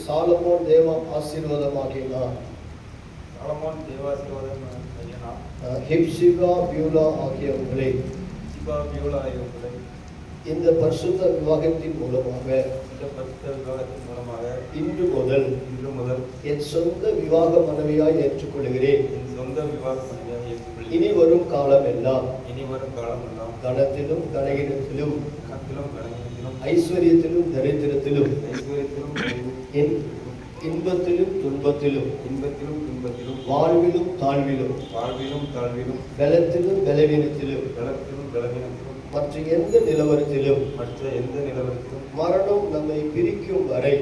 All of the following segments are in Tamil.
சாலமோன் தேவ ஆசீர்வாதமாகினார். ஹிப்சிகா பியூலா ஆகியவர்களை இந்த பரிசுத்த விவாகத்தின் மூலமாக இன்று முதல் என் சொந்த விவாக மனைவியாய் ஏற்றுக்கொள்கிறேன். இனி வரும் காலம் எல்லாம் கனத்திலும் கனகினத்திலும் ஐஸ்வர்யத்திலும் தரித்திரத்திலும் இன்பத்திலும் துன்பத்திலும் வாழ்விலும் தாழ்விலும் பலத்திலும் பலவீனத்திலும் மற்ற எந்த நிலவரத்திலும் மரணம் நம்மை பிரிக்கும் வரை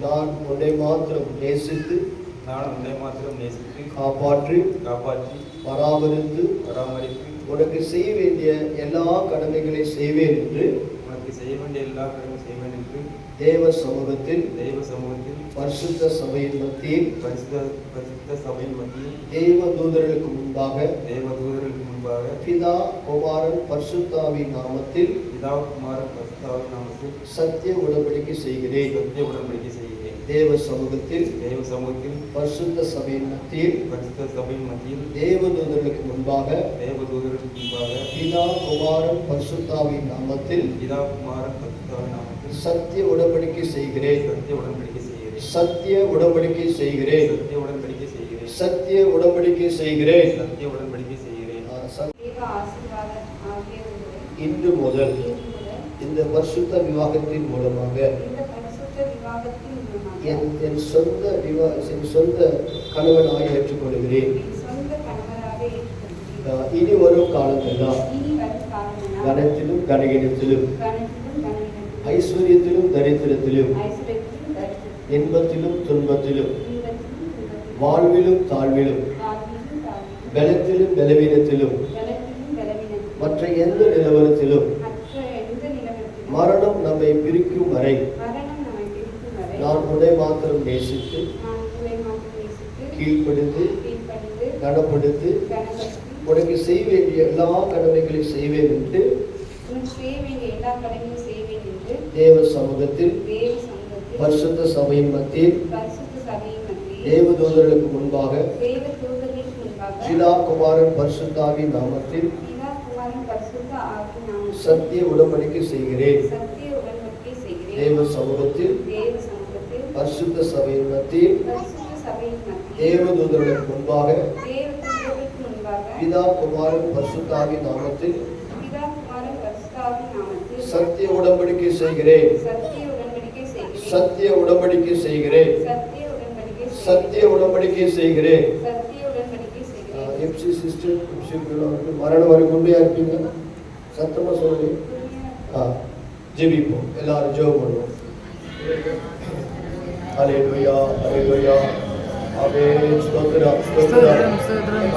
நான் உன்னை மாத்திரம் நேசித்து காப்பாற்றி பராமரித்து உனக்கு செய்ய வேண்டிய எல்லா கடமைகளை செய்வேன் என்று தேவ சமூகத்தில் பரிசுத்த சபையின் மத்தியில் தேவ தூதர்களுக்கு முன்பாக பிதா குமாரன் பரிசுத்தாவின் நாமத்தில் சத்திய உடன்படிக்கை செய்கிறேன். தேவ சமூகத்தில் பரிசுத்த சபையின் மத்தியில் தேவ தூதர்களுக்கு முன்பாக பிதா குமாரன் பரிசுத்தாவின் நாமத்தில் சத்திய உடன்படிக்கை செய்கிறேன். சத்திய உடன்படிக்கை செய்கிறேன். சத்திய உடன்படிக்கை செய்கிறேன். இன்று முதல் இந்த பரிசுத்த விவாகத்தின் மூலமாக என் சொந்த கணவனாக ஏற்றுக்கொள்கிறேன். இனி வரும் காலமெல்லாம் கனத்திலும் கனகினத்திலும் ஐஸ்வர்யத்திலும் தரித்திரத்திலும் இன்பத்திலும் துன்பத்திலும் வாழ்விலும் தாழ்விலும் பலத்திலும் பலவீனத்திலும் மற்ற எந்த நிலவரத்திலும் மரணம் நம்மை பிரிக்கும் வரை நான் உன்னை மாத்திரம் நேசித்து கீழ்ப்படுத்து கனப்படுத்து உனக்கு செய்ய வேண்டிய எல்லா கடமைகளையும் செய்வேன் என்று தேவ சமூகத்தில் பரிசுத்த சபையின் மத்தியில் தேவ தூதர்களுக்கு முன்பாக பிதா குமாரன் பரிசுத்தாவின் நாமத்தில் சத்திய உடன்படிக்கை செய்கிறேன். தேவ சமூகத்தில் பரிசுத்த சபையின் மத்தியில் தேவ தூதர்களுக்கு முன்பாக பிதா குமாரன் பரிசுத்தாவின் நாமத்தில் சத்திய உடன்படிக்கை செய்கிறேன். சத்திய உடன்படிக்கை செய்கிறேன். சத்திய உடன்படிக்கை செய்கிறேன். எப்சி சிஸ்டர் மரணம் வரை கொண்டே இருப்பீங்க. சத்தமா சொல்லுங்க. ஜெபிப்போம். எல்லாரும் ஜெபம் பண்ணுவோம். ஹல்லேலூயா ஹல்லேலூயா. ஆமென். ஸ்தோத்திரம் ஸ்தோத்திரம் ஸ்தோத்திரம்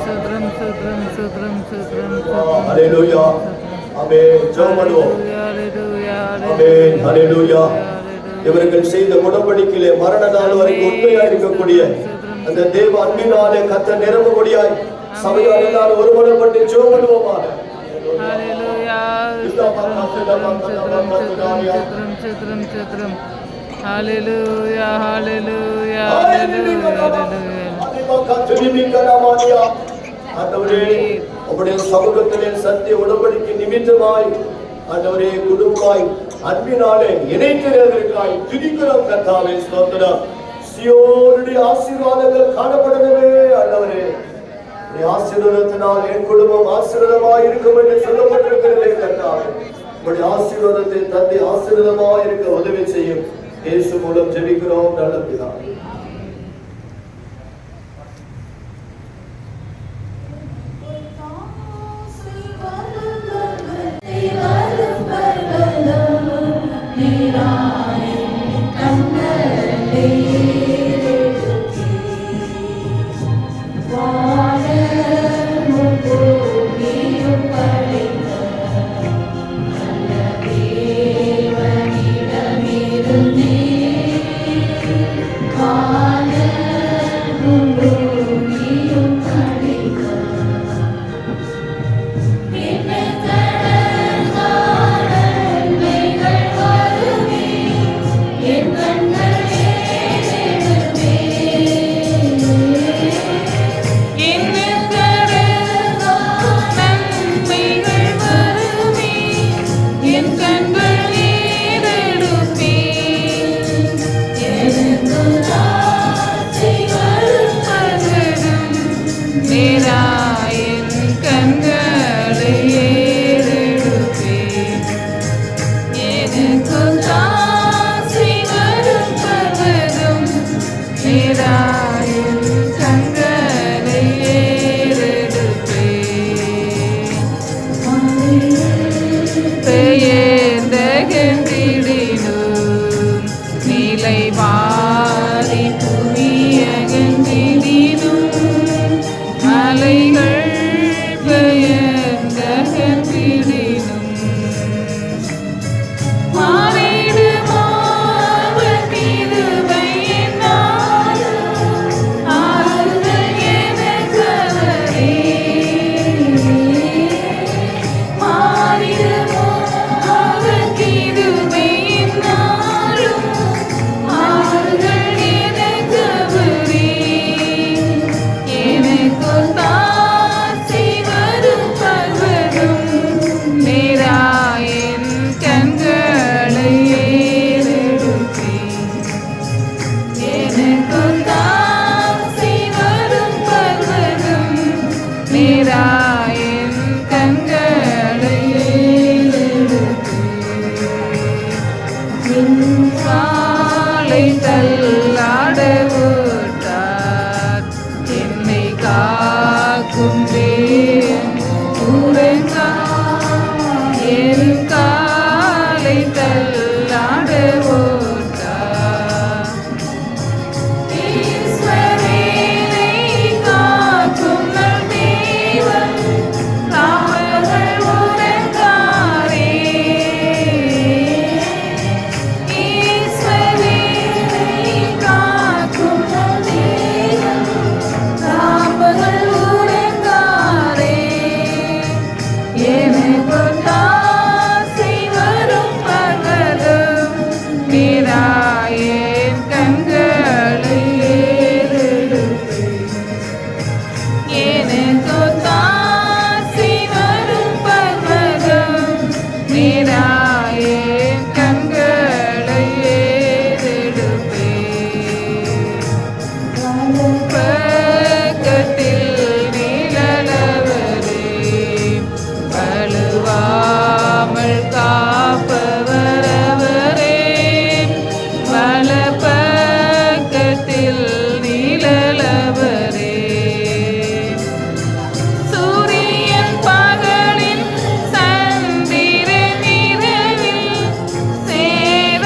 ஸ்தோத்திரம் ஸ்தோத்திரம் ஸ்தோத்திரம் ஹல்லேலூயா. ஆமென். ஜெபம் பண்ணுவோம். ஆமென் ஹல்லேலூயா. இவர்கள் செய்த உடன்படிக்கையிலே மரண நாள் வரைக்கும் உண்மையாக இருக்கக்கூடிய அந்த தேவ அன்பினாலே கர்த்தர் நிரம்பும்படியாய் சபையார் எல்லாரும் ஒருமனப்பட்டு ஜெபம் பண்ணுவோமா. ஹல்லேலூயா. ஹல்லேலூயா ஹல்லேலூயா ஹல்லேலூயா. ஆண்டவரே உம்முடைய சமூகத்திலே சத்திய உடன்படிக்கை நிமித்தமாய் ஆண்டவரே குடும்பமாய் அன்பினாலே இணைக்கிறதற்காய் துதிக்கிறோம் கர்த்தாவே. ஸ்தோத்திரம். சியோனுடைய ஆசீர்வாதங்கள் காணப்படவே ஆண்டவரே ஆசீர்வாதத்தினால் என் குடும்பம் ஆசீர்வாதமாய் இருக்கும் என்று சொல்லப்பட்டிருக்கிறதே கர்த்தாவே. உங்களுடைய ஆசீர்வாதத்தை தந்தை ஆசீர்வாதமாய் இருக்க உதவி செய்யும். இயேசு மூலம் ஜெபிக்கிறோம் நல்ல பிதாவே. Hallelujah. நீராயின் கண்களை காலை தள்ளாட விட்டார் என்னை காக்கும் உறங்கா என் காலை தள்ளாட விட்டார் ஈஸ்வரனை காக்கும் நல் தேவன் ராமர்கள் உறங்காரே ஈஸ்வரனை காக்கும் நல் தேவன் ராமர்கள் உறங்காரே எனக்கு தாசை வரும் பகலும் நீராயின் கண்களை ஏறெடுப்பேன் எனக்கு தாசை வரும் பகலும் நீராயின் கண்களை ஏறெடுப்பேன் பக்கத்தில் நிழலவரே வலுவாமல் காப்பவரவரே வலப்பக்கத்தில் நிழலவரே சூரியன் பகலில் சந்திரன் இரவில் சேதப்படுத்தாதே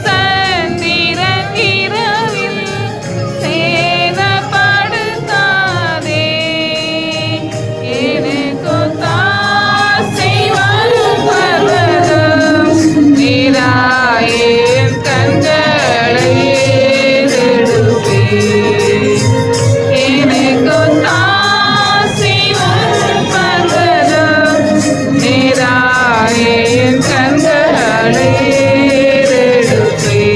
சந்திரன் இரவில் சேதப்படுத்தாதே எனக்கு தாசை வரும் பகலும் நீராயின் கண்களை ஏறெடுப்பேன் எனக்கு தாசை வரும் பகலும் நீராயின் கண்களை ஏறெடுப்பேன்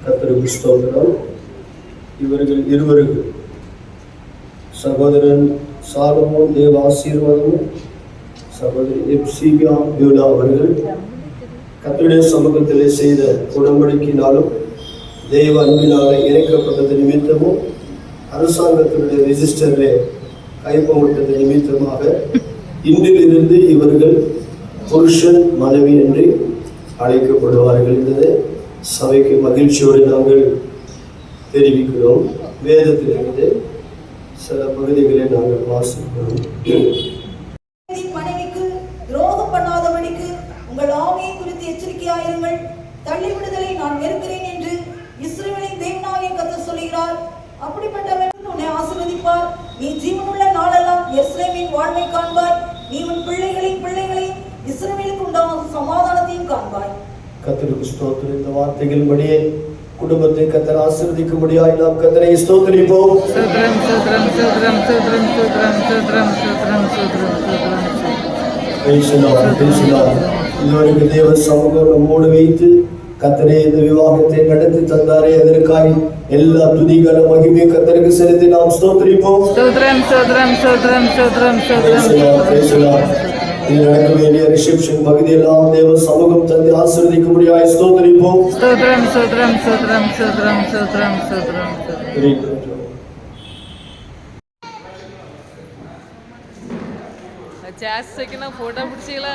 கர்த்தருக்கு ஸ்தோத்திரம். இவர்கள் இருவருக்கு சகோதரன் சாலமோன் தேவ ஆசீர்வாதமும் சகோதரி எப்சிபியா பியூலா அவர்கள் கர்த்தருடைய சமூகத்திலே செய்த உடன்படிக்கையினாலும் தெய்வ அன்பினால இணைக்கப்பட்டது நிமித்தமும் அரசாங்கத்தினுடைய ரெஜிஸ்டரிலே கைப்பற்றப்பட்டது நிமித்தமாக இன்றிலிருந்து இவர்கள் புருஷன் மனைவி என்று அழைக்கப்படுவார்கள் என்பதை சபைக்கு மகிழ்ச்சியோடு நாங்கள் தெரிவிக்கிறோம். வேதத்திலிருந்து சில பகுதிகளை நாங்கள் வாசிக்கிறோம். மனைவிக்கு துரோகம் பண்ணாதபடிக்கு உங்கள் ஆவியை குறித்து எச்சரிக்கையாயிருங்கள். தள்ளிவிடுதலை நான் வெறுக்கிறேன் என்று இஸ்ரவேலின் தேவனாகிய கர்த்தர் சொல்கிறார். அப்படிப்பட்டவன் உன்னை ஆசீர்வதிப்பார். நீ ஜீவனுள்ள நாளெல்லாம் எருசலேமின் வாழ்வை காண்பாய். நீ உன் பிள்ளைகளையும் இஸ்ரவேலுக்கு உண்டாகும் சமாதானத்தையும் காண்பாய். கர்த்தருக்கு ஸ்தோத்திரம். இந்த வார்த்தைகளின்படியே குடும்பத்தை கர்த்தர் ஆசீர்வதிக்கும்படியாய் நாம் கர்த்தரை ஸ்தோத்திரிப்போம். இதுவரைக்கு தேவ சமூகம் நம்மோடு வைத்து கர்த்தரே இந்த விவாகத்தை நடத்தி தந்தாரே, அதற்காய் எல்லா துதிகள மகிமை கர்த்தருக்கு செலுத்தி நாம் ஸ்தோத்திரிப்போம். இது நடக்க வேண்டிய ரிசப்ஷன் பகுதியெல்லாம் தேவ சமூகம் தந்து ஆசீர்வதிக்கும்படியாய் ஸ்தோத்திரிப்போம். ಜಾಸ್ತಿ ಫೋಟೋ ಬಿಡ್ಸಿಲ್ಲ.